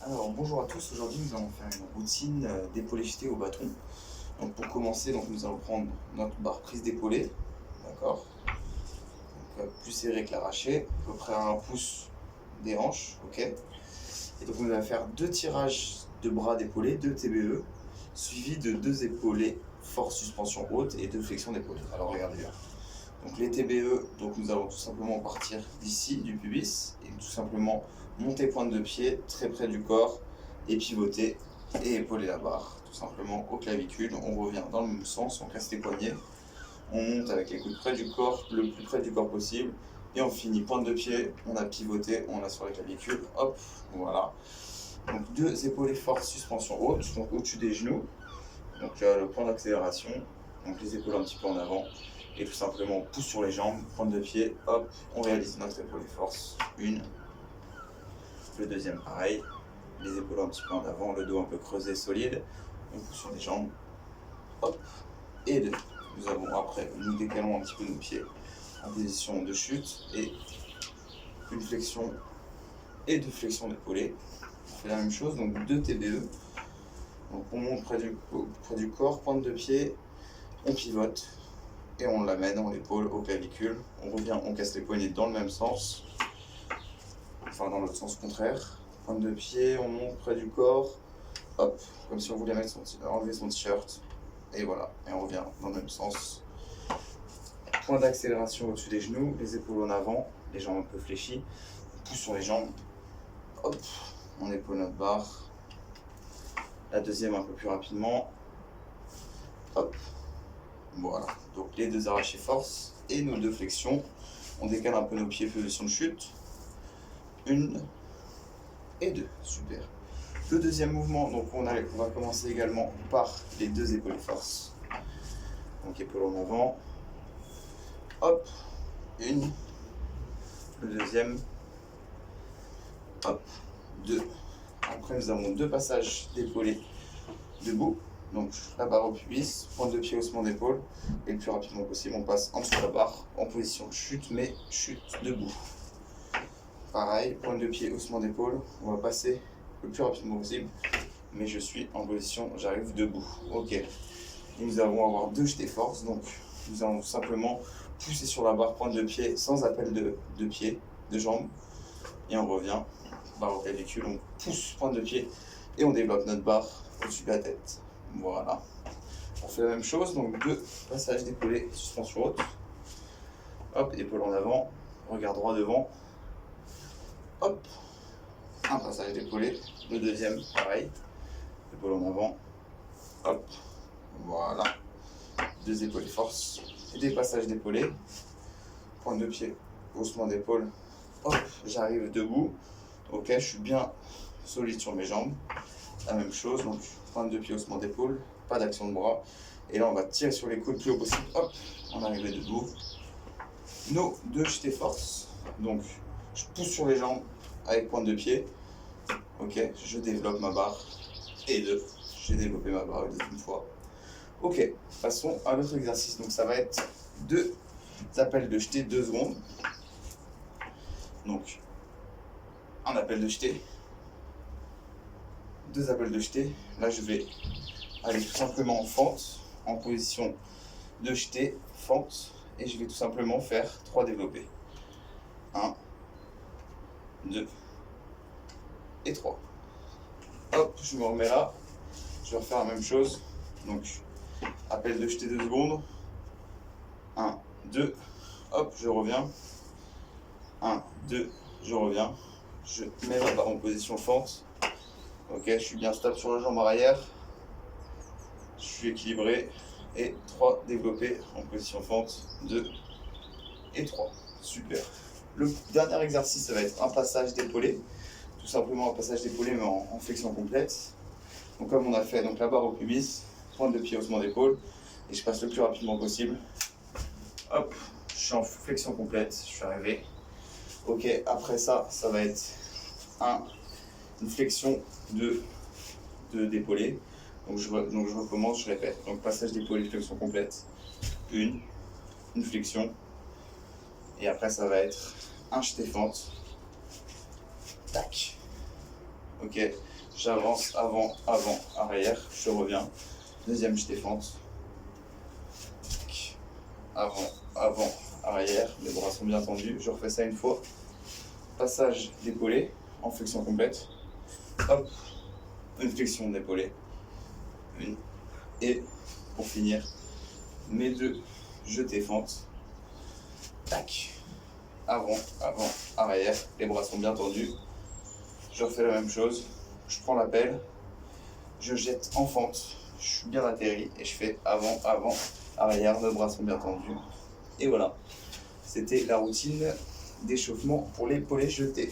Alors bonjour à tous, aujourd'hui nous allons faire une routine d'épaulé jeté au bâton. Donc pour commencer, nous allons prendre notre barre prise d'épaulé, d'accord, plus serré que l'arraché, à peu près à 1 pouce des hanches, ok. Et donc on va faire 2 tirages de bras d'épaulé, 2 TBE, suivis de 2 épaulés force suspension haute et 2 flexions d'épaulé. Alors regardez bien. Donc les TBE, nous allons tout simplement partir d'ici, du pubis, et tout simplement monter pointe de pied très près du corps, et pivoter et épauler la barre, tout simplement au clavicule. On revient dans le même sens, on casse les poignets, on monte avec les coudes près du corps, le plus près du corps possible, et on finit pointe de pied, on a pivoté, on a sur la clavicule, hop, voilà. Donc 2 épaulés force suspension haute, donc au-dessus des genoux, donc le point d'accélération, donc les épaules un petit peu en avant, et tout simplement on pousse sur les jambes, pointe de pied, hop, on réalise notre épaulé force, une, le deuxième pareil, les épaules un petit peu en avant, le dos un peu creusé, solide, on pousse sur les jambes, hop, et deux. Nous avons après, nous décalons un petit peu nos pieds en position de chute, et une flexion et 2 flexions d'épaulé. On fait la même chose, donc 2 TBE, donc on monte près du corps, pointe de pied, on pivote, et on l'amène, on l'épaule au clavicule, on revient, on casse les poignets dans le même sens, enfin dans l'autre sens contraire, pointe de pied, on monte près du corps, hop, comme si on voulait enlever son t-shirt, et voilà, et on revient dans le même sens. Point d'accélération au-dessus des genoux, les épaules en avant, les jambes un peu fléchies, on pousse sur les jambes, hop, on épaule notre barre, la deuxième un peu plus rapidement, hop, voilà, donc les 2 arrachés force et nos 2 flexions. On décale un peu nos pieds, position de chute. 1 et 2, super. Le deuxième mouvement, donc on va commencer également par les 2 épaules force. Donc épaule en avant, hop, 1, le deuxième, hop, 2. Après nous avons 2 passages d'épaulés debout. Donc la barre au pubis, pointe de pied, haussement d'épaule, et le plus rapidement possible, on passe en dessous de la barre, en position de chute, mais chute debout. Pareil, pointe de pied, haussement d'épaule, on va passer le plus rapidement possible, mais je suis en position, j'arrive debout. Ok. Et nous allons avoir 2 jetés force, donc nous allons tout simplement pousser sur la barre, pointe de pied, sans appel de pied, de jambes, et on revient, barre au clavicule, on pousse, pointe de pied, et on développe notre barre au-dessus de la tête. Voilà. On fait la même chose, donc 2 passages d'épaulés, suspension haute. Hop, épaule en avant, regard droit devant. Hop, un passage d'épaulé, le deuxième, pareil. Épaule en avant. Hop, voilà. 2 épaulés force, des passages d'épaulés. Pointe de pied, haussement d'épaule. Hop, j'arrive debout. Ok, je suis bien solide sur mes jambes. La même chose, donc pointe de pied, haussement d'épaule, pas d'action de bras. Et là, on va tirer sur les coudes le plus haut possible. Hop, on arrive debout. Nos 2 jetés force. Donc, je pousse sur les jambes avec pointe de pied. Ok, je développe ma barre. Et 2, j'ai développé ma barre une deuxième fois. Ok, passons à l'autre exercice. Donc, ça va être 2 appels de jeté, 2 secondes. Donc, un appel de jeté. 2 appels de jeté. Là, je vais aller tout simplement en fente, en position de jeté, fente, et je vais tout simplement faire 3 développés. 1, 2 et 3. Hop, je me remets là. Je vais refaire la même chose. Donc, appel de jeté 2 secondes. 1, 2. Hop, je reviens. 1, 2, je reviens. Je mets ma barre en position fente. Ok, je suis bien stable sur la jambe arrière. Je suis équilibré. Et 3 développés en position fente. 2 et 3. Super. Le dernier exercice, ça va être un passage d'épaulé. Tout simplement un passage d'épaulé, mais en flexion complète. Donc comme on a fait donc la barre au pubis, pointe de pied, haussement d'épaule, et je passe le plus rapidement possible. Hop, je suis en flexion complète, je suis arrivé. Ok, après ça, ça va être une flexion d'épaulé. Donc je recommence, je répète. Donc passage d'épaulé, flexion complète. Une flexion. Et après ça va être un jeté fente. Tac. Ok, j'avance, avant, avant, arrière, je reviens. Deuxième jeté fente. Avant, avant, arrière, les bras sont bien tendus. Je refais ça une fois. Passage d'épaulé en flexion complète. Hop, une flexion d'épaulé. Une. Et pour finir, mes deux jetés fente. Tac. Avant, avant, arrière, les bras sont bien tendus. Je refais la même chose. Je prends la pelle, je jette en fente, je suis bien atterri et je fais avant, avant, arrière, mes bras sont bien tendus. Et voilà, c'était la routine d'échauffement pour l'épaulé jeté.